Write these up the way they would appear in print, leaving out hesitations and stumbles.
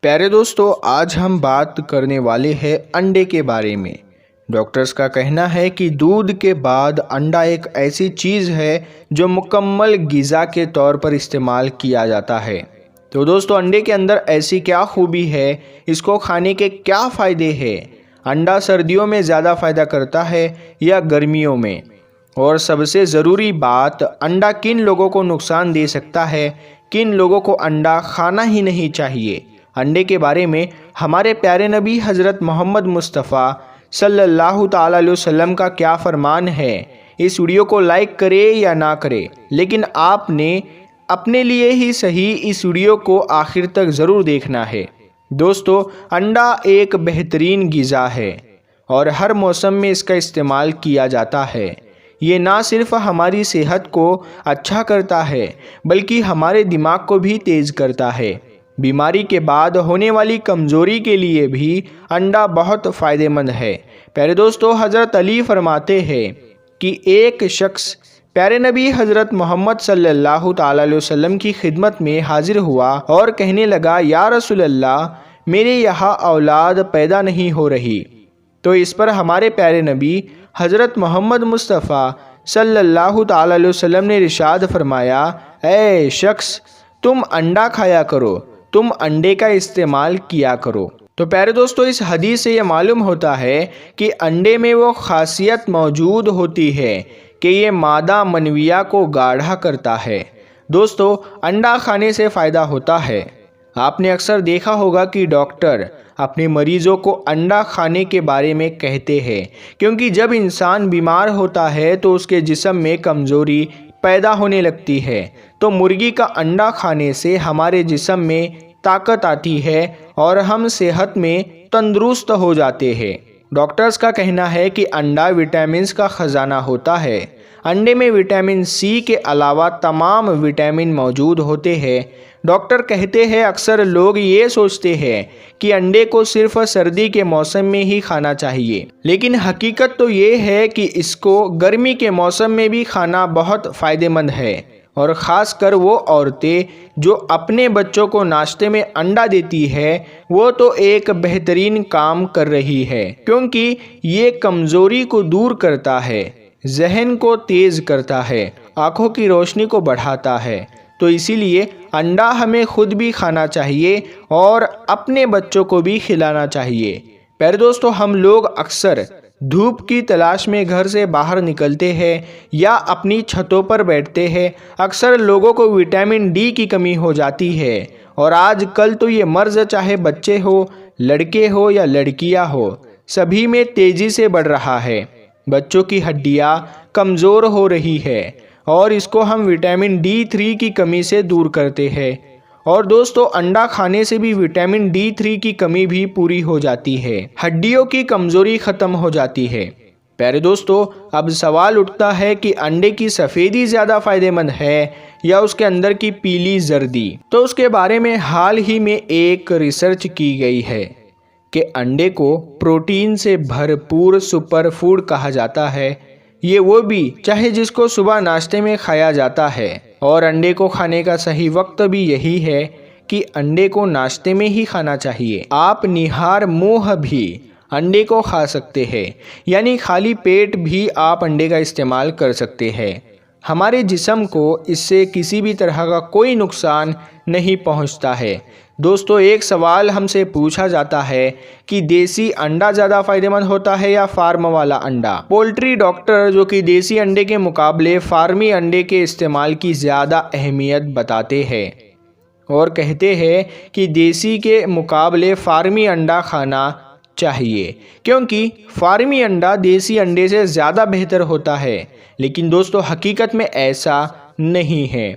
प्यारे दोस्तों, आज हम बात करने वाले हैं अंडे के बारे में। डॉक्टर्स का कहना है कि दूध के बाद अंडा एक ऐसी चीज़ है जो मुकम्मल ग़िज़ा के तौर पर इस्तेमाल किया जाता है। तो दोस्तों, अंडे के अंदर ऐसी क्या खूबी है, इसको खाने के क्या फ़ायदे हैं, अंडा सर्दियों में ज़्यादा फ़ायदा करता है या गर्मियों में, और सबसे ज़रूरी बात, अंडा किन लोगों को नुकसान दे सकता है, किन लोगों को अंडा खाना ही नहीं चाहिए। अंडे के बारे में हमारे प्यारे नबी हज़रत मोहम्मद मुस्तफ़ा सल्लल्लाहु ताला अलैहि वसल्लम का क्या फरमान है। इस वीडियो को लाइक करें या ना करें, लेकिन आपने अपने लिए ही सही इस वीडियो को आखिर तक ज़रूर देखना है। दोस्तों, अंडा एक बेहतरीन ग़िज़ा है और हर मौसम में इसका इस्तेमाल किया जाता है। ये ना सिर्फ हमारी सेहत को अच्छा करता है, बल्कि हमारे दिमाग को भी तेज़ करता है। बीमारी के बाद होने वाली कमज़ोरी के लिए भी अंडा बहुत फ़ायदेमंद है। प्यारे दोस्तों, हज़रत अली फरमाते हैं कि एक शख्स प्यारे नबी हज़रत मोहम्मद सल्लल्लाहु ताला अलैहि वसल्लम की खिदमत में हाजिर हुआ और कहने लगा, या रसूल अल्लाह, मेरे यहाँ औलाद पैदा नहीं हो रही। तो इस पर हमारे प्यारे नबी हज़रत मोहम्मद मुस्तफ़ा सल्लल्लाहु ताला अलैहि वसल्लम ने इरशाद फरमाया, ऐ शख्स, तुम अंडा खाया करो, तुम अंडे का इस्तेमाल किया करो। तो प्यारे दोस्तों, इस हदीस से ये मालूम होता है कि अंडे में वो खासियत मौजूद होती है कि ये मादा मनविया को गाढ़ा करता है। दोस्तों, अंडा खाने से फ़ायदा होता है। आपने अक्सर देखा होगा कि डॉक्टर अपने मरीज़ों को अंडा खाने के बारे में कहते हैं, क्योंकि जब इंसान बीमार होता है तो उसके जिस्म में कमज़ोरी पैदा होने लगती है। तो मुर्गी का अंडा खाने से हमारे जिस्म में ताकत आती है और हम सेहत में तंदुरुस्त हो जाते हैं। डॉक्टर्स का कहना है कि अंडा विटामिन्स का ख़जाना होता है। अंडे में विटामिन सी के अलावा तमाम विटामिन मौजूद होते हैं। डॉक्टर कहते हैं, अक्सर लोग ये सोचते हैं कि अंडे को सिर्फ सर्दी के मौसम में ही खाना चाहिए, लेकिन हकीकत तो ये है कि इसको गर्मी के मौसम में भी खाना बहुत फ़ायदेमंद है। और ख़ास कर वो औरतें जो अपने बच्चों को नाश्ते में अंडा देती है, वो तो एक बेहतरीन काम कर रही है, क्योंकि ये कमज़ोरी को दूर करता है, जहन को तेज़ करता है, आँखों की रोशनी को बढ़ाता है। तो इसीलिए अंडा हमें खुद भी खाना चाहिए और अपने बच्चों को भी खिलाना चाहिए। प्यारे दोस्तों, हम लोग अक्सर धूप की तलाश में घर से बाहर निकलते हैं या अपनी छतों पर बैठते हैं। अक्सर लोगों को विटामिन डी की कमी हो जाती है और आजकल तो ये मर्ज़ चाहे बच्चे हो, लड़के हो या लड़कियां हो, सभी में तेज़ी से बढ़ रहा है। बच्चों की हड्डियां कमज़ोर हो रही है और इसको हम विटामिन D3 की कमी से दूर करते हैं। और दोस्तों, अंडा खाने से भी विटामिन D3 की कमी भी पूरी हो जाती है, हड्डियों की कमज़ोरी ख़त्म हो जाती है। प्यारे दोस्तों, अब सवाल उठता है कि अंडे की सफ़ेदी ज़्यादा फ़ायदेमंद है या उसके अंदर की पीली जर्दी। तो उसके बारे में हाल ही में एक रिसर्च की गई है कि अंडे को प्रोटीन से भरपूर सुपर फूड कहा जाता है। ये वो भी चाहे जिसको सुबह नाश्ते में खाया जाता है, और अंडे को खाने का सही वक्त भी यही है कि अंडे को नाश्ते में ही खाना चाहिए। आप निहार मुँह भी अंडे को खा सकते हैं, यानी खाली पेट भी आप अंडे का इस्तेमाल कर सकते हैं। हमारे जिस्म को इससे किसी भी तरह का कोई नुकसान नहीं पहुंचता है। दोस्तों, एक सवाल हमसे पूछा जाता है कि देसी अंडा ज़्यादा फ़ायदेमंद होता है या फार्म वाला अंडा। पोल्ट्री डॉक्टर जो कि देसी अंडे के मुकाबले फार्मी अंडे के इस्तेमाल की ज़्यादा अहमियत बताते हैं और कहते हैं कि देसी के मुकाबले फार्मी अंडा खाना चाहिए, क्योंकि फार्मी अंडा देसी अंडे से ज़्यादा बेहतर होता है। लेकिन दोस्तों, हकीकत में ऐसा नहीं है।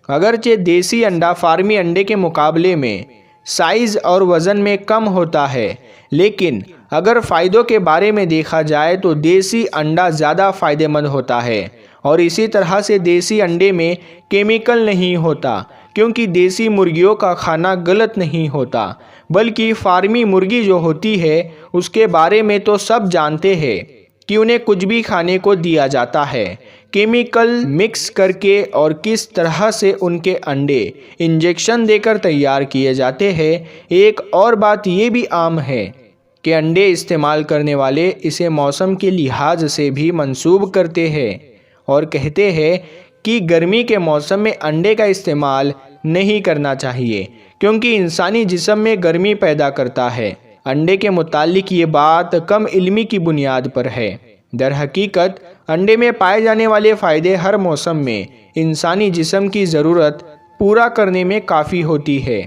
अगरचे देसी अंडा फार्मी अंडे के मुकाबले में साइज़ और वज़न में कम होता है, लेकिन अगर फ़ायदों के बारे में देखा जाए तो देसी अंडा ज़्यादा फ़ायदेमंद होता है। और इसी तरह से देसी अंडे में केमिकल नहीं होता, क्योंकि देसी मुर्गियों का खाना गलत नहीं होता, बल्कि फार्मी मुर्गी जो होती है उसके बारे में तो सब जानते हैं कि उन्हें कुछ भी खाने को दिया जाता है, केमिकल मिक्स करके और किस तरह से उनके अंडे इंजेक्शन देकर तैयार किए जाते हैं। एक और बात ये भी आम है कि अंडे इस्तेमाल करने वाले इसे मौसम के लिहाज से भी मंसूब करते हैं और कहते हैं कि गर्मी के मौसम में अंडे का इस्तेमाल नहीं करना चाहिए क्योंकि इंसानी जिस्म में गर्मी पैदा करता है। अंडे के मुतालिक ये बात कम इल्मी की बुनियाद पर है। दर हकीकत अंडे में पाए जाने वाले फ़ायदे हर मौसम में इंसानी जिस्म की ज़रूरत पूरा करने में काफ़ी होती है।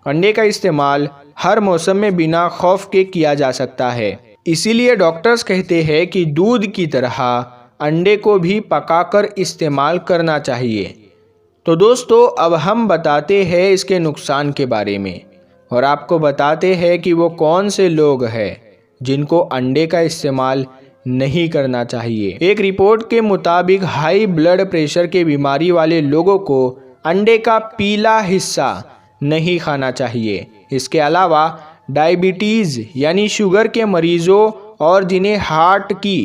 अंडे का इस्तेमाल हर मौसम में बिना खौफ के किया जा सकता है। इसीलिए डॉक्टर्स कहते हैं कि दूध की तरह अंडे को भी पकाकर इस्तेमाल करना चाहिए। तो दोस्तों, अब हम बताते हैं इसके नुकसान के बारे में और आपको बताते हैं कि वो कौन से लोग हैं जिनको अंडे का इस्तेमाल नहीं करना चाहिए। एक रिपोर्ट के मुताबिक हाई ब्लड प्रेशर के बीमारी वाले लोगों को अंडे का पीला हिस्सा नहीं खाना चाहिए। इसके अलावा डायबिटीज़ यानी शुगर के मरीज़ों और जिन्हें हार्ट की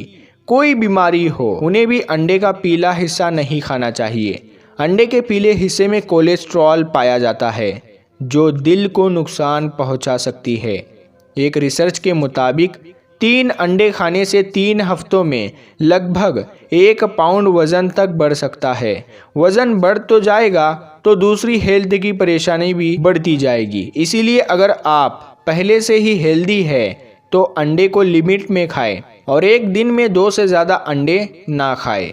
कोई बीमारी हो उन्हें भी अंडे का पीला हिस्सा नहीं खाना चाहिए। अंडे के पीले हिस्से में कोलेस्ट्रॉल पाया जाता है जो दिल को नुकसान पहुंचा सकती है। एक रिसर्च के मुताबिक 3 अंडे खाने से 3 हफ्तों में लगभग 1 पाउंड वज़न तक बढ़ सकता है। वज़न बढ़ तो जाएगा तो दूसरी हेल्थ की परेशानी भी बढ़ती जाएगी। इसीलिए अगर आप पहले से ही हेल्दी है तो अंडे को लिमिट में खाएं और एक दिन में 2 से ज़्यादा अंडे ना खाएं।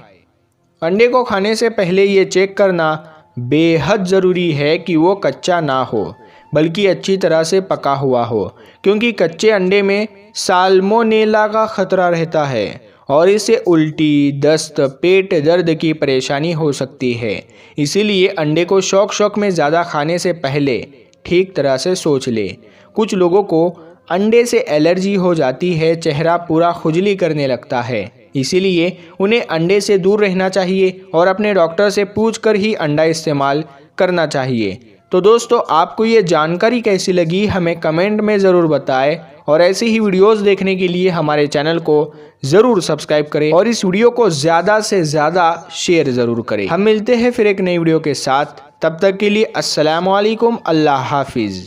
अंडे को खाने से पहले ये चेक करना बेहद ज़रूरी है कि वो कच्चा ना हो बल्कि अच्छी तरह से पका हुआ हो, क्योंकि कच्चे अंडे में साल्मोनेला का खतरा रहता है और इससे उल्टी, दस्त, पेट दर्द की परेशानी हो सकती है। इसीलिए अंडे को शौक में ज़्यादा खाने से पहले ठीक तरह से सोच ले। कुछ लोगों को अंडे से एलर्जी हो जाती है, चेहरा पूरा खुजली करने लगता है, इसीलिए उन्हें अंडे से दूर रहना चाहिए और अपने डॉक्टर से पूछकर ही अंडा इस्तेमाल करना चाहिए। तो दोस्तों, आपको ये जानकारी कैसी लगी हमें कमेंट में ज़रूर बताएं और ऐसी ही वीडियोस देखने के लिए हमारे चैनल को ज़रूर सब्सक्राइब करें और इस वीडियो को ज़्यादा से ज़्यादा शेयर ज़रूर करें। हम मिलते हैं फिर एक नई वीडियो के साथ, तब तक के लिए अस्सलाम वालेकुम, अल्लाह हाफिज़।